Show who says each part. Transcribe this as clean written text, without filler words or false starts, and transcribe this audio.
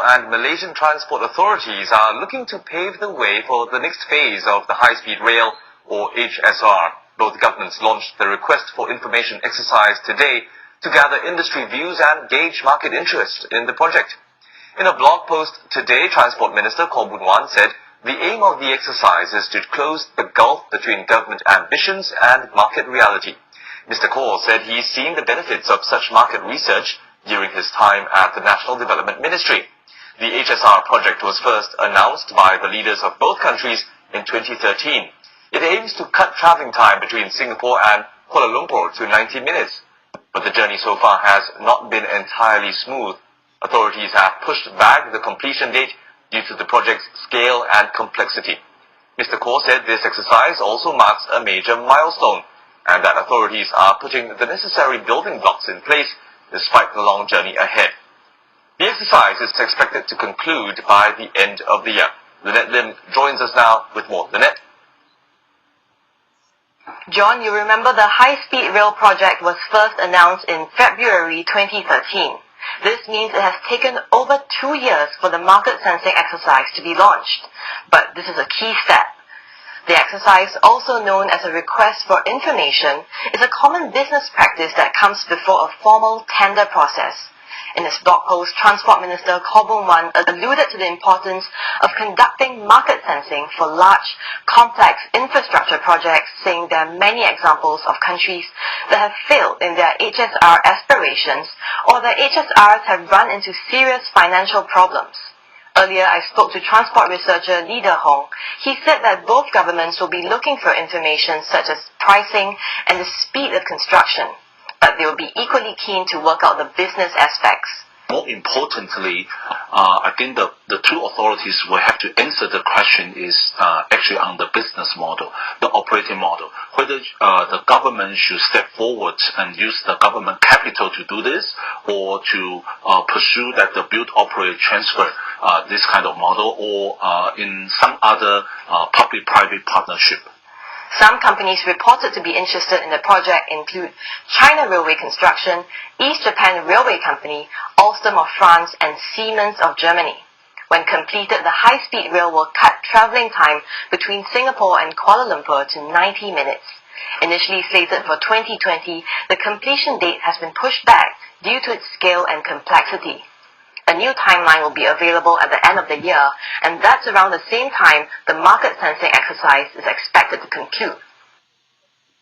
Speaker 1: Singapore and Malaysian transport authorities are looking to pave the way for the next phase of the high-speed rail, or HSR. Both governments launched the Request for Information exercise today to gather industry views and gauge market interest in the project. In a blog post today, Transport Minister Koh Boon Wan said the aim of the exercise is to close the gulf between government ambitions and market reality. Mr. Koh said he's seen the benefits of such market research during his time at the National Development Ministry. The HSR project was first announced by the leaders of both countries in 2013. It aims to cut travelling time between Singapore and Kuala Lumpur to 90 minutes. But the journey so far has not been entirely smooth. Authorities have pushed back the completion date due to the project's scale and complexity. Mr. Koh said this exercise also marks a major milestone and that authorities are putting the necessary building blocks in place despite the long journey ahead. The exercise is expected to conclude by the end of the year. Lynette Lim joins us now with more. Lynette?
Speaker 2: John, you remember the high-speed rail project was first announced in February 2013. This means it has taken over 2 years for the market sensing exercise to be launched. But this is a key step. The exercise, also known as a request for information, is a common business practice that comes before a formal tender process. In his blog post, Transport Minister Koh Boon Wan alluded to the importance of conducting market sensing for large, complex infrastructure projects, saying there are many examples of countries that have failed in their HSR aspirations or their HSRs have run into serious financial problems. Earlier, I spoke to transport researcher Lee De Hong. He said that both governments will be looking for information such as pricing and the speed of construction, but they will be equally keen to work out the business aspects.
Speaker 3: More importantly, I think the two authorities will have to answer the question is actually on the business model, the operating model, whether the government should step forward and use the government capital to do this, or to pursue that the build, operate, transfer this kind of model, or in some other public-private partnership.
Speaker 2: Some companies reported to be interested in the project include China Railway Construction, East Japan Railway Company, Alstom of France, and Siemens of Germany. When completed, the high-speed rail will cut travelling time between Singapore and Kuala Lumpur to 90 minutes. Initially slated for 2020, the completion date has been pushed back due to its scale and complexity. A new timeline will be available at the end of the year, and that's around the same time the market sensing exercise is expected to conclude.